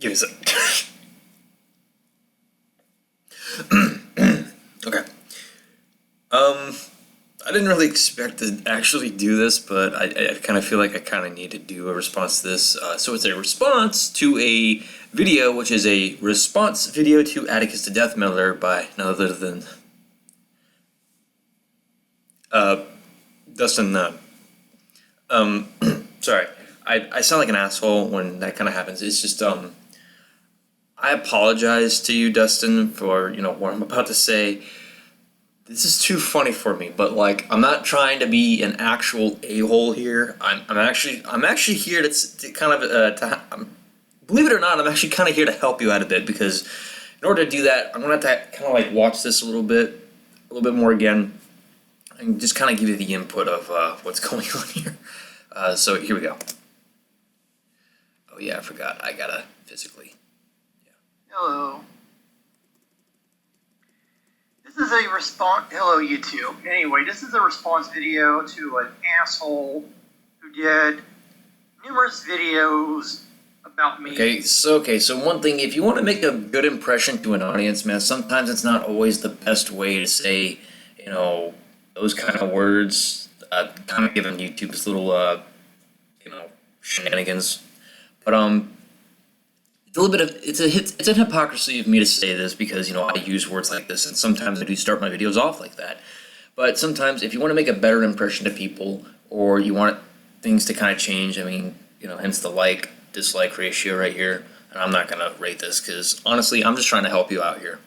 Give me a sec. Okay. I didn't really expect to actually do this, but I kind of feel like I kind of need to do a response to this. So it's a response to a video, which is a response video to Atticus the Death Metaler by none other than Dustin Nunn. Sorry, I sound like an asshole when that kind of happens. It's just, I apologize to you, Dustin, for, what I'm about to say. This is too funny for me, but like, I'm not trying to be an actual a-hole here. I'm actually here to kind of, believe it or not, I'm actually kind of here to help you out a bit, because in order to do that, I'm gonna have to kind of like watch this a little bit more again, and just kind of give you the input of what's going on here. So here we go. Oh yeah, I forgot. I gotta physically. Yeah. Hello. This is a response. Hello, YouTube. Anyway, this is a response video to an asshole who did numerous videos about me. Okay, so one thing, if you want to make a good impression to an audience, man, sometimes it's not always the best way to say, those kind of words, kind of giving YouTube this little, shenanigans. But it's a little bit of it's an hypocrisy of me to say this, because I use words like this, and sometimes I do start my videos off like that. But sometimes, if you want to make a better impression to people, or you want things to kind of change, I mean, hence the like-dislike ratio right here. And I'm not gonna rate this, because honestly, I'm just trying to help you out here.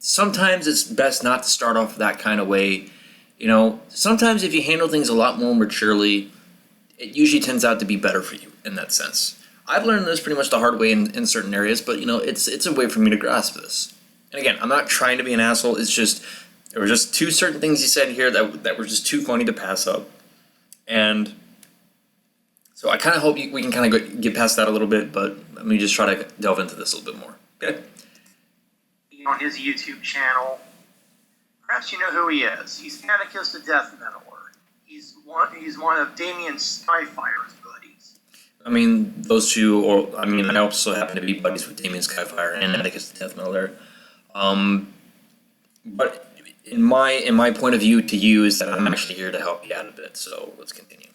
Sometimes it's best not to start off that kind of way. Sometimes if you handle things a lot more maturely, it usually tends out to be better for you in that sense. I've learned this pretty much the hard way in certain areas, but it's a way for me to grasp this. And again, I'm not trying to be an asshole. It's just, there were just two certain things he said here that were just too funny to pass up. And so I kind of hope we can kind of get past that a little bit, but let me just try to delve into this a little bit more. Okay. On his YouTube channel, perhaps you know who he is. He's Atticus the Death Metaler. He's one of Damien Skyfire's buddies. I mean, those two, I also happen to be buddies with Damien Skyfire and Atticus the Death Metaler. But in my point of view to you is that I'm actually here to help you out a bit. So let's continue.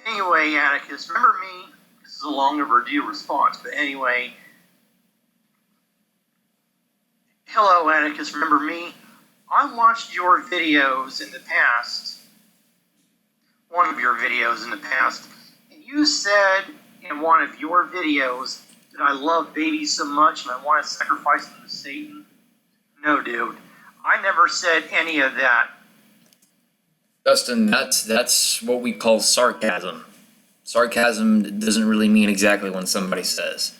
Anyway, Atticus, remember me? This is a long overdue response, but anyway. Hello, Atticus, remember me? I watched your videos in the past, one of your videos in the past, and you said in one of your videos that I love babies so much and I want to sacrifice them to Satan. No, dude, I never said any of that. Dustin, that's what we call sarcasm. Sarcasm doesn't really mean exactly what somebody says.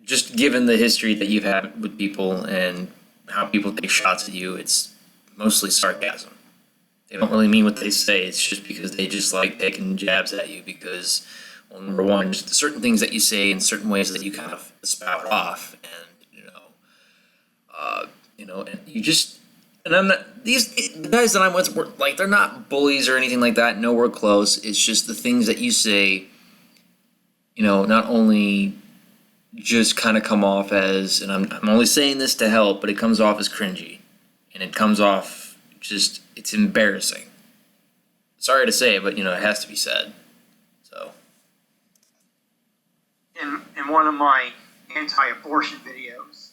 Just given the history that you've had with people and how people take shots at you, it's mostly sarcasm. They don't really mean what they say. It's just because they just like taking jabs at you, because, well, number one, just certain things that you say in certain ways that you kind of spout off, and and you just, and I'm not, the guys that I'm with, like, they're not bullies or anything like that. Nowhere close. It's just the things that you say, not only just kind of come off as, and I'm only saying this to help, but it comes off as cringy, and it comes off just, it's embarrassing. Sorry to say it, but it has to be said. So In one of my anti-abortion videos,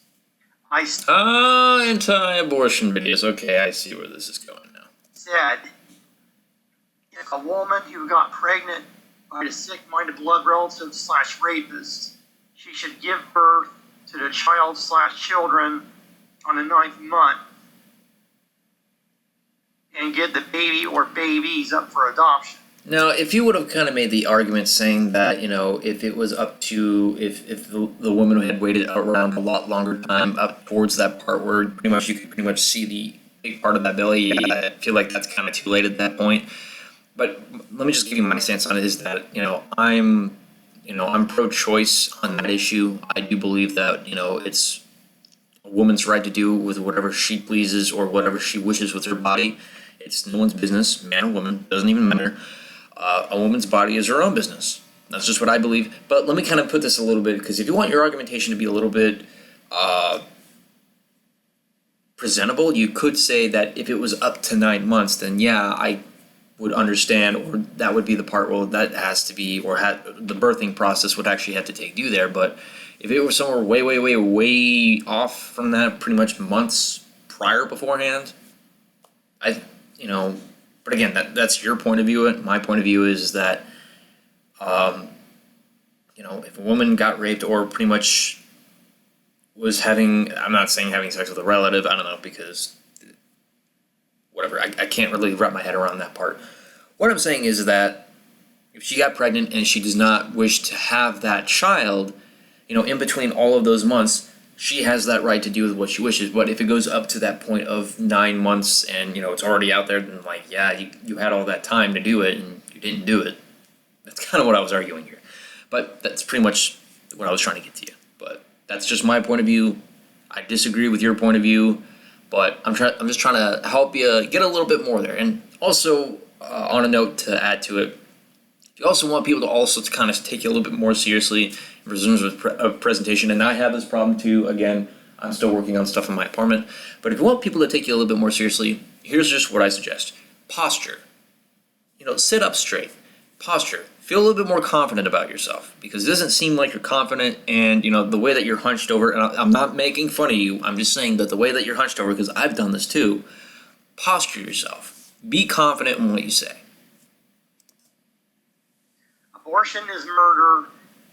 anti-abortion videos. Okay, I see where this is going now. Said, if a woman who got pregnant by a sick-minded blood relative / rapist, she should give birth to the child / children on the 9th month and get the baby or babies up for adoption. Now, if you would have kind of made the argument saying that, if it was up to, if the woman had waited around a lot longer time up towards that part where you could pretty much see the big part of that belly, I feel like that's kind of too late at that point. But let me just give you my stance on it, is that, I'm pro-choice on that issue. I do believe that, it's a woman's right to do with whatever she pleases or whatever she wishes with her body. It's no one's business, man or woman, doesn't even matter. A woman's body is her own business. That's just what I believe. But let me kind of put this a little bit, because if you want your argumentation to be a little bit presentable, you could say that if it was up to 9 months, then yeah, I would understand, or that would be the part where that has to be, or the birthing process would actually have to take you there. But if it was somewhere way off from that, pretty much months prior beforehand, but again, that's your point of view. My point of view is that, if a woman got raped or pretty much was I'm not saying having sex with a relative, I don't know, because whatever, I can't really wrap my head around that part. What I'm saying is that if she got pregnant and she does not wish to have that child, in between all of those months, she has that right to do with what she wishes. But if it goes up to that point of 9 months and, it's already out there, then you had all that time to do it and you didn't do it. That's kind of what I was arguing here. But that's pretty much what I was trying to get to you. But that's just my point of view. I disagree with your point of view, but I'm just trying to help you get a little bit more there. And also, on a note to add to it, if you also want people to kind of take you a little bit more seriously in terms of presentation, and I have this problem too. Again, I'm still working on stuff in my apartment. But if you want people to take you a little bit more seriously, here's just what I suggest. Posture. Sit up straight. Posture. Feel a little bit more confident about yourself, because it doesn't seem like you're confident, and the way that you're hunched over, and I'm not making fun of you, I'm just saying that the way that you're hunched over, because I've done this too, posture yourself. Be confident in what you say. Abortion is murder,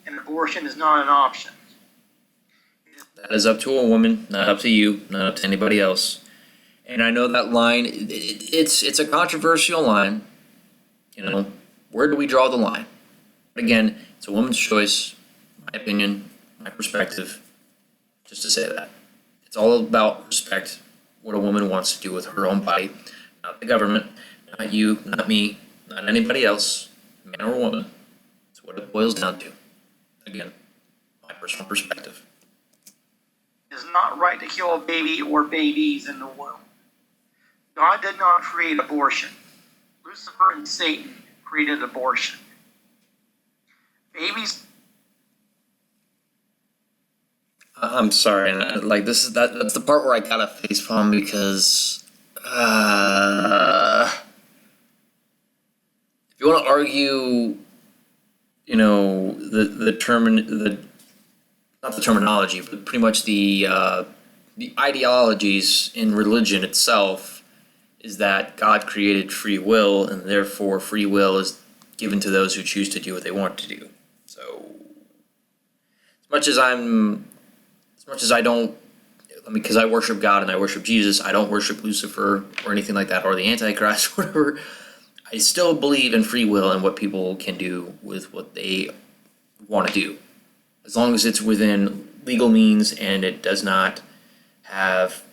and abortion is not an option. That is up to a woman, not up to you, not up to anybody else. And I know that line, it's a controversial line. Where do we draw the line? But again, it's a woman's choice, my opinion, my perspective, just to say that. It's all about respect, what a woman wants to do with her own body, not the government, not you, not me, not anybody else, man or woman. It's what it boils down to. Again, my personal perspective. It is not right to kill a baby or babies in the womb. God did not create abortion. Lucifer and Satan created abortion. Babies. I'm sorry, and that's the part where I gotta face palm, because if you want to argue, not the terminology, but pretty much the ideologies in religion itself, is that God created free will, and therefore free will is given to those who choose to do what they want to do. So, as much as I don't, because I worship God and I worship Jesus, I don't worship Lucifer or anything like that, or the Antichrist, whatever. I still believe in free will and what people can do with what they want to do, as long as it's within legal means and it does not have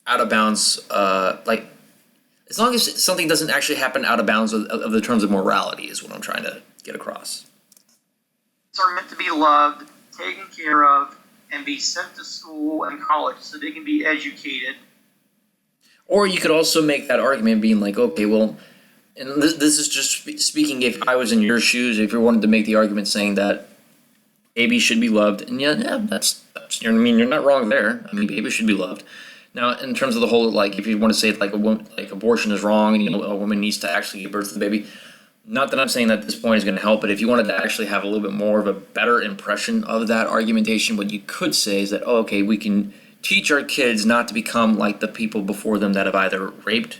out of bounds, as long as something doesn't actually happen out of bounds of the terms of morality, is what I'm trying to get across. Are meant to be loved, taken care of, and be sent to school and college so they can be educated. Or you could also make that argument being like, okay, well, and this is just speaking if I was in your shoes, if you wanted to make the argument saying that babies should be loved, and yeah, that's you're not wrong there. Babies should be loved. Now, in terms of the whole, if you want to say abortion is wrong, and a woman needs to actually give birth to the baby, not that I'm saying that this point is going to help, but if you wanted to actually have a little bit more of a better impression of that argumentation, what you could say is that, we can teach our kids not to become like the people before them that have either raped,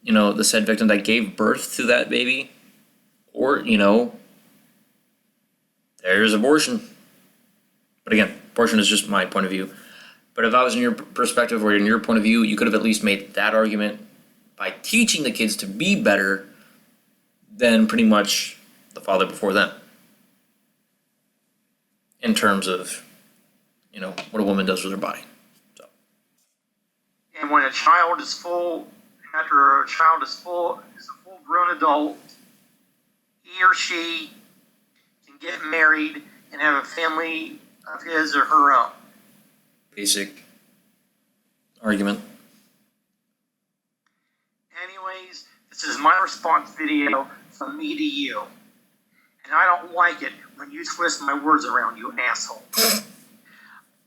the said victim that gave birth to that baby, or, there's abortion. But again, abortion is just my point of view. But if I was in your perspective or in your point of view, you could have at least made that argument by teaching the kids to be better than pretty much the father before them, in terms of, what a woman does with her body. So. And when a child is after a child is a full-grown adult, he or she can get married and have a family of his or her own. Basic argument. Anyways, this is my response video from me to you. and I don't like it when you twist my words around, you asshole.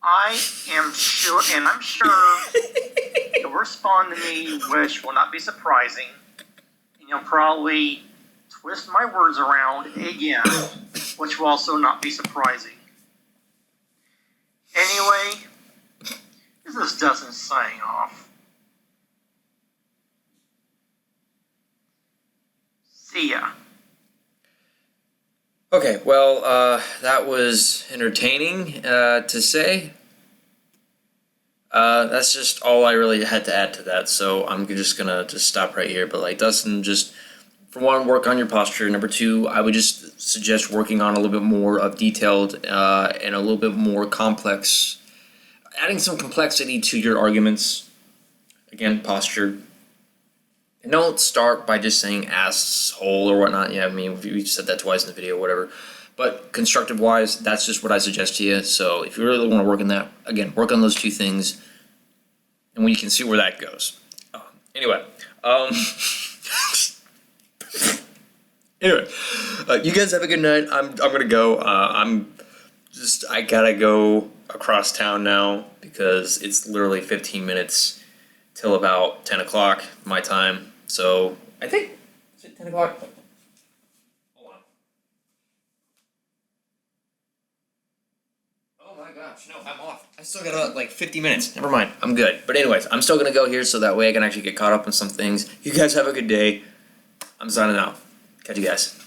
I am sure, and I'm sure you'll respond to me, which will not be surprising, and you'll probably twist my words around again, which will also not be surprising. Anyway, this is Dustin signing off. See ya. Okay, well, that was entertaining to say. That's just all I really had to add to that, so I'm just gonna stop right here. But like Dustin, just for one, work on your posture. Number two, I would just suggest working on a little bit more of detailed and a little bit more complex, adding some complexity to your arguments. Again, posture. And don't start by just saying asshole or whatnot. Yeah, I mean, we said that twice in the video, whatever. But constructive wise, that's just what I suggest to you. So if you really want to work on that, again, work on those two things, and we can see where that goes. Anyway, you guys have a good night. I'm gonna go. I gotta go across town now because it's literally 15 minutes till about 10 o'clock my time. So I think, is it 10 o'clock? Hold on. Oh my gosh, no, I'm off. I still got like 50 minutes. Never mind, I'm good. But anyways, I'm still gonna go here so that way I can actually get caught up on some things. You guys have a good day. I'm signing out. Catch you guys.